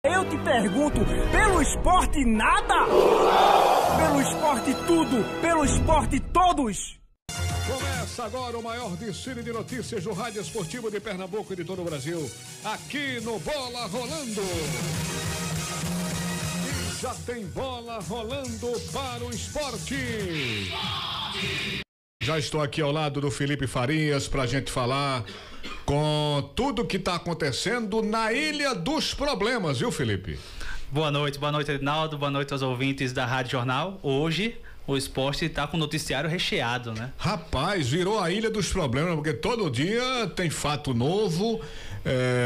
Eu te pergunto, pelo esporte nada? Pelo esporte tudo, pelo esporte todos. Começa agora o maior desfile de notícias do rádio esportivo de Pernambuco e de todo o Brasil, aqui no Bola Rolando. E já tem bola rolando para o esporte. Já estou aqui ao lado do Felipe Farias para a gente falar com tudo que está acontecendo na Ilha dos Problemas, viu, Felipe? Boa noite, Edinaldo, boa noite aos ouvintes da Rádio Jornal. Hoje o esporte está com o noticiário recheado, né? Rapaz, virou a Ilha dos Problemas, porque todo dia tem fato novo,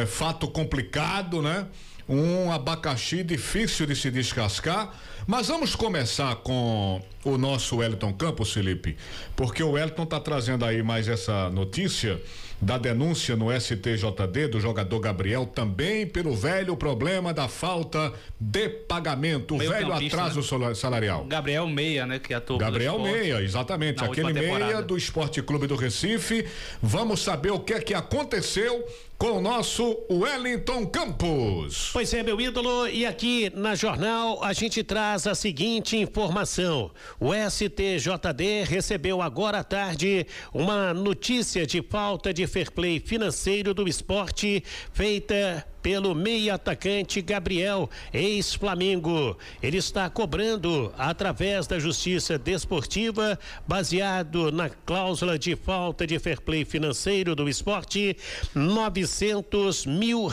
fato complicado, né? Um abacaxi difícil de se descascar. Mas vamos começar com o nosso Wellington Campos, Felipe, porque o Wellington está trazendo aí mais essa notícia da denúncia no STJD do jogador Gabriel, também pelo velho problema da falta de pagamento, o velho atraso, né? Salarial. Gabriel Meia, né, que atuou Gabriel Meia, exatamente, aquele Meia do Esporte Clube do Recife. Vamos saber o que é que aconteceu com o nosso Wellington Campos. Pois é, meu ídolo, e aqui na Jornal a gente traz a seguinte informação: o STJD recebeu agora à tarde uma notícia de falta de fair play financeiro do esporte feita pelo meia atacante Gabriel, ex-Flamengo. Ele está cobrando através da Justiça Desportiva, baseado na cláusula de falta de fair play financeiro do esporte, R$900 mil.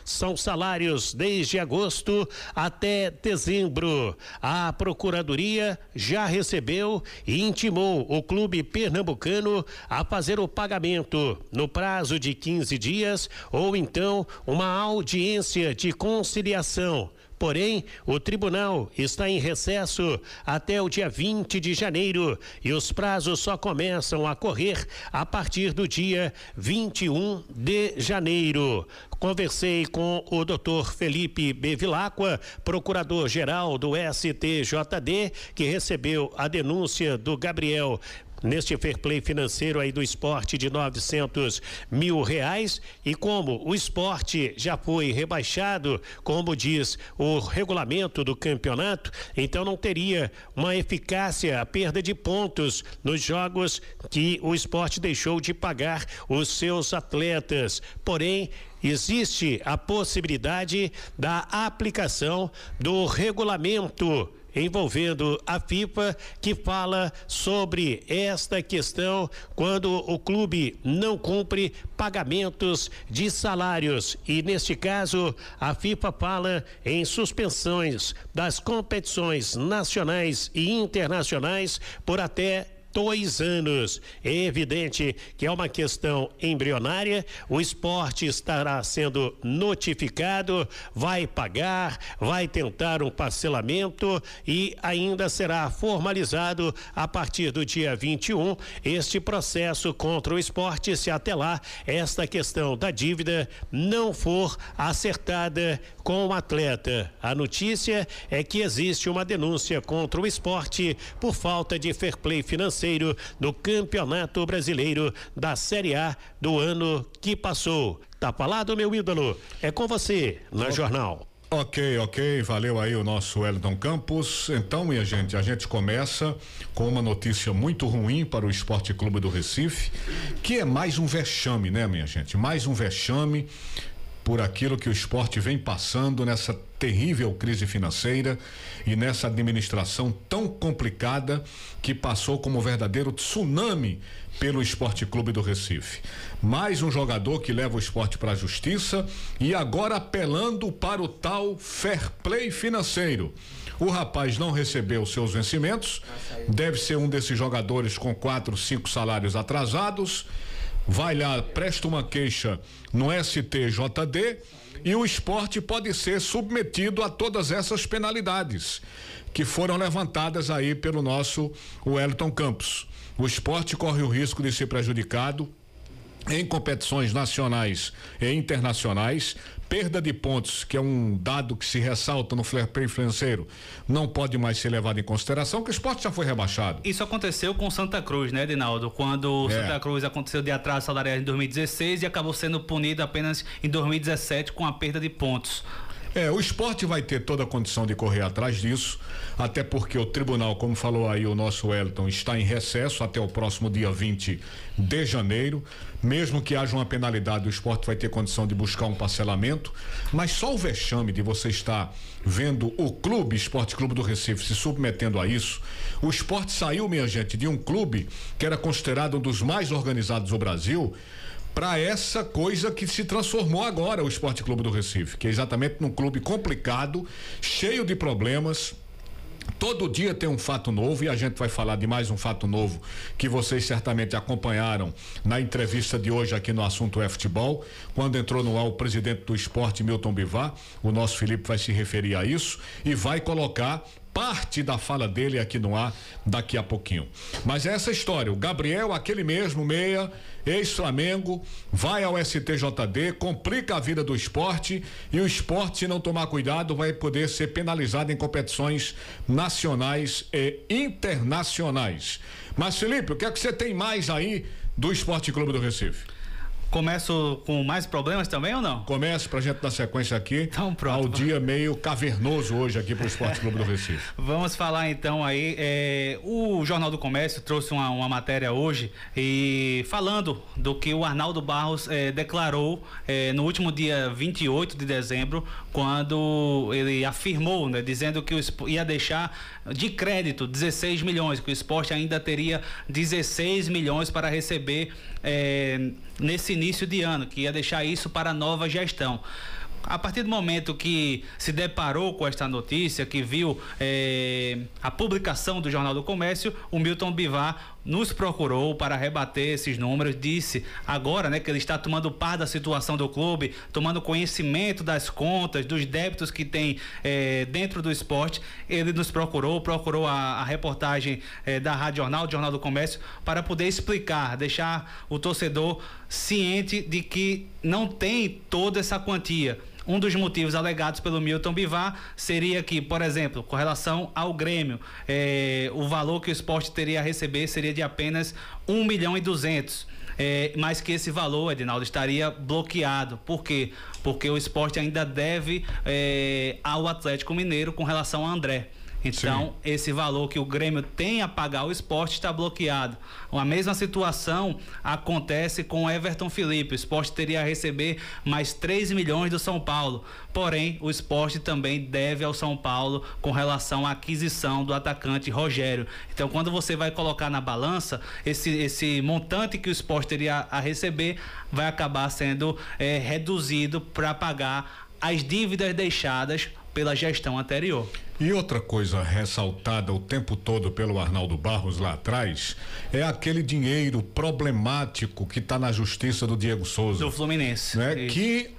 São salários desde agosto até dezembro. A Procuradoria já recebeu e intimou o clube pernambucano a fazer o pagamento no prazo de 15 dias ou então uma audiência de conciliação. Porém, o tribunal está em recesso até o dia 20 de janeiro e os prazos só começam a correr a partir do dia 21 de janeiro. Conversei com o Dr. Felipe Bevilacqua, procurador-geral do STJD, que recebeu a denúncia do Gabriel neste fair play financeiro aí do esporte de R$900 mil, e como o esporte já foi rebaixado, como diz o regulamento do campeonato, então não teria uma eficácia a perda de pontos nos jogos que o esporte deixou de pagar os seus atletas. Porém, existe a possibilidade da aplicação do regulamento envolvendo a FIFA, que fala sobre esta questão quando o clube não cumpre pagamentos de salários, e neste caso a FIFA fala em suspensões das competições nacionais e internacionais por até 2 anos. É evidente que é uma questão embrionária, o esporte estará sendo notificado, vai pagar, vai tentar um parcelamento e ainda será formalizado a partir do dia 21 este processo contra o esporte, se até lá esta questão da dívida não for acertada com o atleta. A notícia é que existe uma denúncia contra o esporte por falta de fair play financeiro no Campeonato Brasileiro da Série A do ano que passou. Tá falado, meu ídolo? É com você na Jornal. Ok, valeu aí o nosso Wellington Campos. Então, minha gente, a gente começa com uma notícia muito ruim para o Esporte Clube do Recife, que é mais um vexame, né, minha gente? Mais um vexame por aquilo que o esporte vem passando nessa terrível crise financeira e nessa administração tão complicada que passou como um verdadeiro tsunami pelo Esporte Clube do Recife. Mais um jogador que leva o esporte para a justiça e agora apelando para o tal fair play financeiro. O rapaz não recebeu seus vencimentos, deve ser um desses jogadores com 4, 5 salários atrasados. Vai lá, presta uma queixa no STJD e o esporte pode ser submetido a todas essas penalidades que foram levantadas aí pelo nosso Wellington Campos. O esporte corre o risco de ser prejudicado em competições nacionais e internacionais. Perda de pontos, que é um dado que se ressalta no fair play financeiro, não pode mais ser levado em consideração, porque o esporte já foi rebaixado. Isso aconteceu com Santa Cruz, né, Edinaldo? Quando Santa Cruz aconteceu de atraso salarial em 2016 e acabou sendo punido apenas em 2017 com a perda de pontos. O Sport vai ter toda a condição de correr atrás disso, até porque o tribunal, como falou aí o nosso Wellington, está em recesso até o próximo dia 20 de janeiro. Mesmo que haja uma penalidade, o Sport vai ter condição de buscar um parcelamento, mas só o vexame de você estar vendo o clube, Esporte Clube do Recife, se submetendo a isso. O Sport saiu, minha gente, de um clube que era considerado um dos mais organizados do Brasil, para essa coisa que se transformou agora o Esporte Clube do Recife, que é exatamente num clube complicado, cheio de problemas. Todo dia tem um fato novo, e a gente vai falar de mais um fato novo que vocês certamente acompanharam na entrevista de hoje aqui no Assunto é Futebol, quando entrou no ar o presidente do Sport, Milton Bivar. O nosso Felipe vai se referir a isso e vai colocar parte da fala dele aqui no ar daqui a pouquinho. Mas é essa história, o Gabriel, aquele mesmo meia, ex-Flamengo, vai ao STJD, complica a vida do esporte, e o esporte, se não tomar cuidado, vai poder ser penalizado em competições nacionais e internacionais. Mas, Felipe, o que é que você tem mais aí do Esporte Clube do Recife? Começo com mais problemas também ou não? Comece pra gente dar sequência aqui. Então, pronto. Ao dia meio cavernoso hoje aqui pro Esporte Clube do Recife. Vamos falar então aí, o Jornal do Comércio trouxe uma matéria hoje e falando do que o Arnaldo Barros declarou no último dia 28 de dezembro, quando ele afirmou, né, dizendo que ia deixar de crédito 16 milhões, que o esporte ainda teria 16 milhões para receber nesse início de ano, que ia deixar isso para a nova gestão. A partir do momento que se deparou com esta notícia, que viu a publicação do Jornal do Comércio, o Milton Bivar nos procurou para rebater esses números, disse agora, né, que ele está tomando par da situação do clube, tomando conhecimento das contas, dos débitos que tem dentro do esporte. Ele nos procurou a reportagem da Rádio Jornal, do Jornal do Comércio, para poder explicar, deixar o torcedor ciente de que não tem toda essa quantia. Um dos motivos alegados pelo Milton Bivar seria que, por exemplo, com relação ao Grêmio, o valor que o esporte teria a receber seria de apenas 1.200.000. Mas que esse valor, Edinaldo, estaria bloqueado. Por quê? Porque o esporte ainda deve ao Atlético Mineiro com relação a André. Então, sim, esse valor que o Grêmio tem a pagar ao esporte está bloqueado. A mesma situação acontece com o Everton Felipe. O esporte teria a receber mais 3 milhões do São Paulo. Porém, o esporte também deve ao São Paulo com relação à aquisição do atacante Rogério. Então, quando você vai colocar na balança, esse montante que o esporte teria a receber vai acabar sendo reduzido para pagar as dívidas deixadas pela gestão anterior. E outra coisa ressaltada o tempo todo pelo Arnaldo Barros lá atrás é aquele dinheiro problemático que está na justiça do Diego Souza. Do Fluminense. Né? Que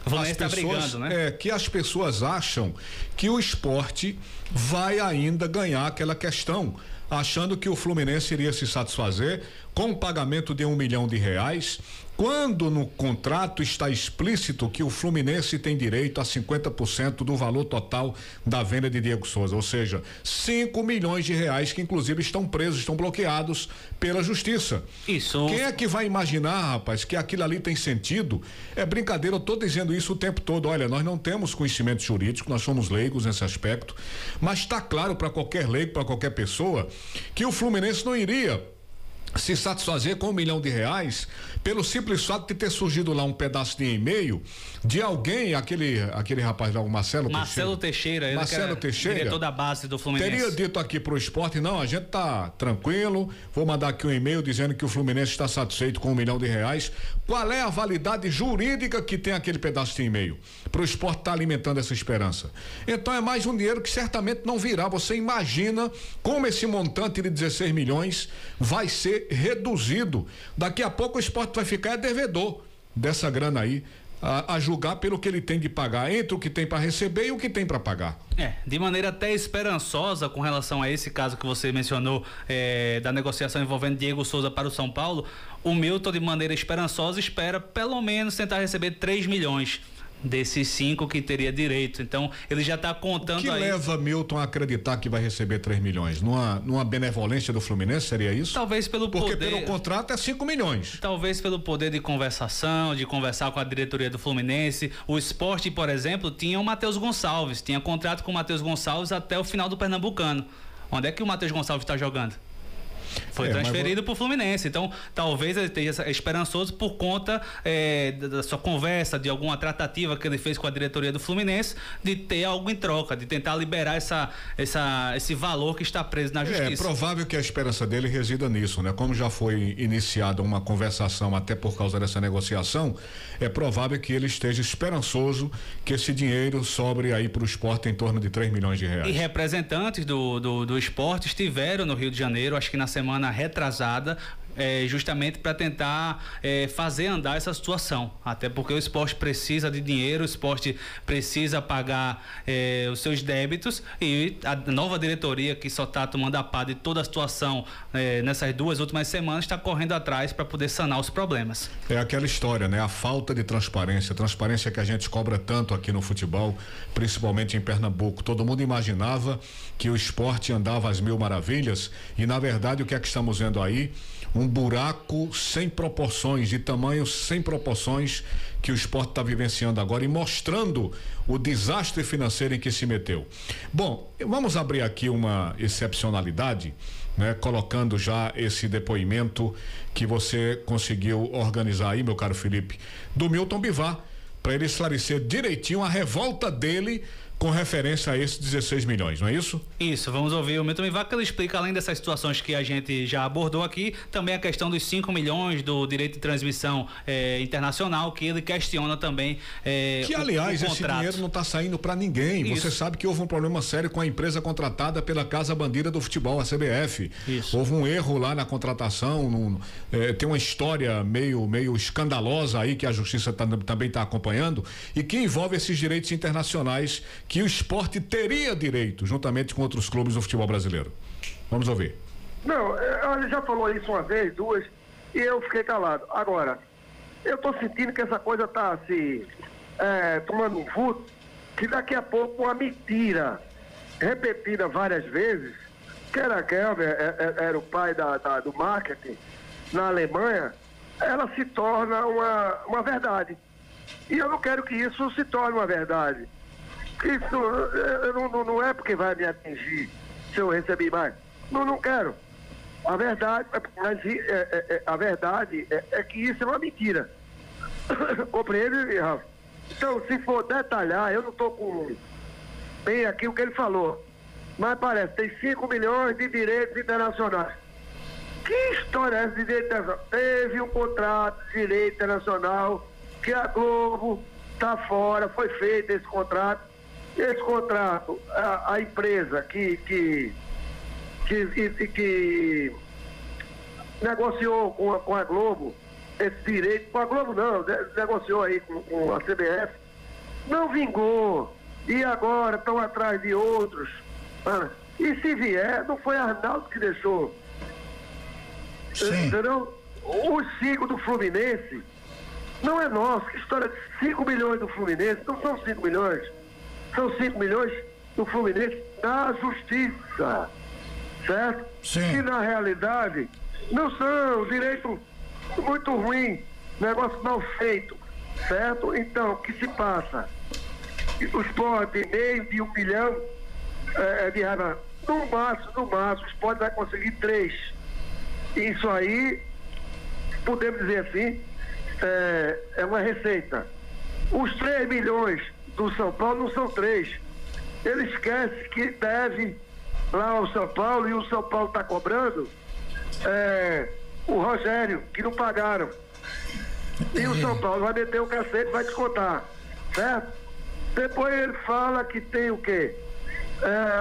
o Fluminense está brigando, né? Que as pessoas acham que o esporte vai ainda ganhar aquela questão, achando que o Fluminense iria se satisfazer com o pagamento de R$1 milhão, quando no contrato está explícito que o Fluminense tem direito a 50% do valor total da venda de Diego Souza, ou seja, R$5 milhões, que inclusive estão presos, estão bloqueados pela justiça. Isso. Quem é que vai imaginar, rapaz, que aquilo ali tem sentido? É brincadeira, eu tô dizendo isso o tempo todo. Olha, nós não temos conhecimento jurídico, nós somos leigos nesse aspecto, mas está claro para qualquer leigo, para qualquer pessoa, que o Fluminense não iria se satisfazer com R$1 milhão pelo simples fato de ter surgido lá um pedaço de e-mail de alguém, aquele rapaz lá, o Marcelo Teixeira, diretor da base do Fluminense, teria dito aqui pro esporte: não, a gente tá tranquilo, vou mandar aqui um e-mail dizendo que o Fluminense está satisfeito com R$1 milhão. Qual é a validade jurídica que tem aquele pedaço de e-mail pro esporte estar alimentando essa esperança? Então é mais um dinheiro que certamente não virá. Você imagina como esse montante de 16 milhões vai ser reduzido. Daqui a pouco o esporte vai ficar devedor dessa grana aí, a julgar pelo que ele tem de pagar, entre o que tem para receber e o que tem para pagar. De maneira até esperançosa com relação a esse caso que você mencionou, da negociação envolvendo Diego Souza para o São Paulo, o Milton, de maneira esperançosa, espera pelo menos tentar receber 3 milhões. desses 5 que teria direito. Então, ele já está contando aí. O que leva Milton a acreditar que vai receber 3 milhões? Numa benevolência do Fluminense, seria isso? Talvez pelo Porque poder... pelo contrato é 5 milhões. Talvez pelo poder de conversação, de conversar com a diretoria do Fluminense. O Sport, por exemplo, tinha o Matheus Gonçalves. Tinha contrato com o Matheus Gonçalves até o final do Pernambucano. Onde é que o Matheus Gonçalves está jogando? Foi transferido para o Fluminense. Então, talvez ele esteja esperançoso por conta da sua conversa, de alguma tratativa que ele fez com a diretoria do Fluminense, de ter algo em troca, de tentar liberar esse valor que está preso na justiça. É provável que a esperança dele resida nisso, né? Como já foi iniciada uma conversação até por causa dessa negociação, é provável que ele esteja esperançoso que esse dinheiro sobre aí para o Sport em torno de 3 milhões de reais. E representantes do Sport estiveram no Rio de Janeiro, acho que na semana retrasada, justamente para tentar fazer andar essa situação, até porque o Sport precisa de dinheiro, o Sport precisa pagar os seus débitos, e a nova diretoria, que só está tomando a pá de toda a situação nessas 2 últimas semanas, está correndo atrás para poder sanar os problemas. É aquela história, né? A falta de transparência que a gente cobra tanto aqui no futebol, principalmente em Pernambuco. Todo mundo imaginava que o Sport andava às mil maravilhas, e na verdade o que é que estamos vendo aí? Um buraco sem proporções, de tamanho sem proporções, que o Sport está vivenciando agora e mostrando o desastre financeiro em que se meteu. Bom, vamos abrir aqui uma excepcionalidade, né? Colocando já esse depoimento que você conseguiu organizar aí, meu caro Felipe, do Milton Bivar, para ele esclarecer direitinho a revolta dele com referência a esses 16 milhões, não é isso? Isso, vamos ouvir o Milton Bivar, que ele explica, além dessas situações que a gente já abordou aqui, também a questão dos 5 milhões do direito de transmissão internacional, que ele questiona também que, aliás, esse dinheiro não está saindo para ninguém. Isso. Você sabe que houve um problema sério com a empresa contratada pela Casa Bandeira do Futebol, a CBF. Isso. Houve um erro lá na contratação, tem uma história meio escandalosa aí que a Justiça também está acompanhando, e que envolve esses direitos internacionais que o Sport teria direito, juntamente com outros clubes do futebol brasileiro. Vamos ouvir. Não, ele já falou isso uma vez, 2, e eu fiquei calado. Agora, eu tô sentindo que essa coisa tá se tomando um vulto, que daqui a pouco uma mentira repetida várias vezes, que era Gelber, era o pai do marketing na Alemanha, ela se torna uma verdade. E eu não quero que isso se torne uma verdade. Isso não é porque vai me atingir se eu receber mais. Não quero. A verdade, a verdade é que isso é uma mentira. Compreende, Rafa? Então, se for detalhar, eu não estou com bem aqui o que ele falou. Mas parece, tem 5 milhões de direitos internacionais. Que história é essa de direito internacional? Teve um contrato de direito internacional que a Globo está fora, foi feito esse contrato. Esse contrato, a empresa que negociou com a Globo esse direito, com a Globo não, negociou aí com a CBF, não vingou, e agora estão atrás de outros. E se vier, não foi Arnaldo que deixou. Entendeu? Os 5 do Fluminense não é nosso. Que história de 5 milhões do Fluminense? Não são 5 milhões. São 5 milhões do Fluminense na justiça, certo? Sim. E na realidade não são direito muito ruim, negócio mal feito, certo? Então, o que se passa? O Sport, meio de 1 milhão de reais, no máximo, o Sport vai conseguir 3. Isso aí, podemos dizer assim, é uma receita. Os 3 milhões do São Paulo não são 3. Ele esquece que deve lá ao São Paulo, e o São Paulo está cobrando o Rogério, que não pagaram. E o São Paulo vai meter o cacete e vai descontar, certo? Depois ele fala que tem o quê?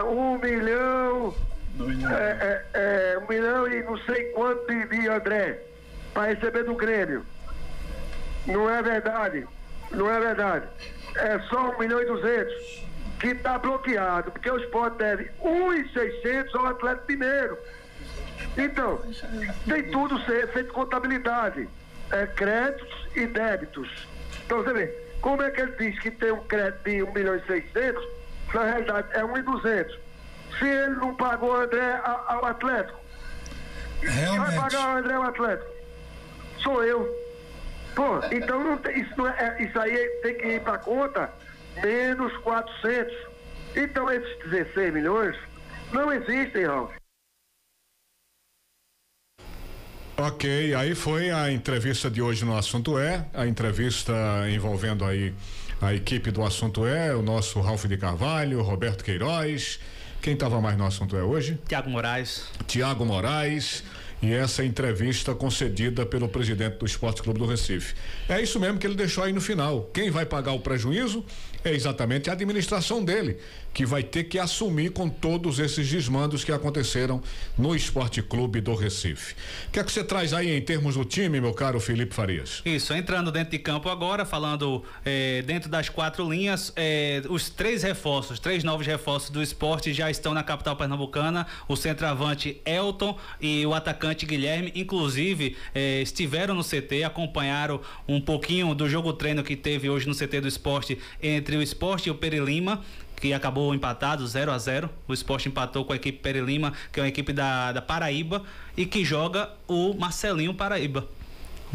1 milhão, 1 milhão e não sei quanto de André para receber do Grêmio. Não é verdade. Não é verdade. É só 1 milhão e 200 que está bloqueado, porque o Sport deve 1.600 ao Atlético Mineiro. Então, tem tudo feito contabilidade, créditos e débitos. Então, você vê, Como é que ele diz que tem um crédito de 1.600.000, na realidade é 1.200.000? Se ele não pagou o André ao Atlético, Realmente. vai pagar o André ao Atlético? Sou eu. Pô, então não tem, isso aí tem que ir para conta menos 400. Então esses 16 milhões não existem, Ralf. Ok, aí foi a entrevista de hoje no Assunto a entrevista envolvendo aí a equipe do Assunto o nosso Ralf de Carvalho, Roberto Queiroz. Quem estava mais no Assunto hoje? Tiago Moraes. E essa entrevista concedida pelo presidente do Esporte Clube do Recife. É isso mesmo que ele deixou aí no final. Quem vai pagar o prejuízo é exatamente a administração dele, que vai ter que assumir com todos esses desmandos que aconteceram no Esporte Clube do Recife. O que é que você traz aí em termos do time, meu caro Felipe Farias? Isso, entrando dentro de campo agora, falando dentro das 4 linhas, os 3 novos reforços do Esporte já estão na capital pernambucana, o centroavante Elton e o atacante Guilherme, inclusive estiveram no CT, acompanharam um pouquinho do jogo treino que teve hoje no CT do Esporte entre o Esporte e o Peri Lima, que acabou empatado 0-0. O Esporte empatou com a equipe Peri Lima, que é uma equipe da Paraíba, e que joga o Marcelinho Paraíba.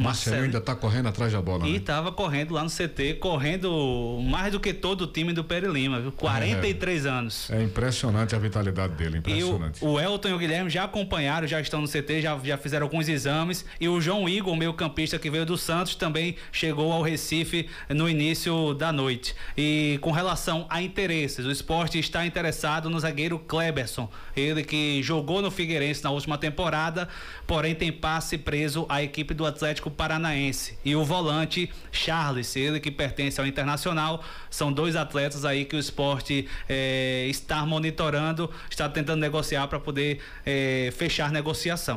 Marcelinho ainda tá correndo atrás da bola, e né? tava correndo lá no CT, correndo mais do que todo o time do Peri Lima, viu? 43 anos. É impressionante a vitalidade dele, impressionante. E o Elton e o Guilherme já acompanharam, já estão no CT, já fizeram alguns exames, e o João Igor, meio campista que veio do Santos, também chegou ao Recife no início da noite. E com relação a interesses, o Esporte está interessado no zagueiro Kleberson, ele que jogou no Figueirense na última temporada, porém tem passe preso à equipe do Atlético Paranaense. E o volante Charles, ele que pertence ao Internacional. São 2 atletas aí que o Esporte está monitorando, está tentando negociar para poder fechar negociação.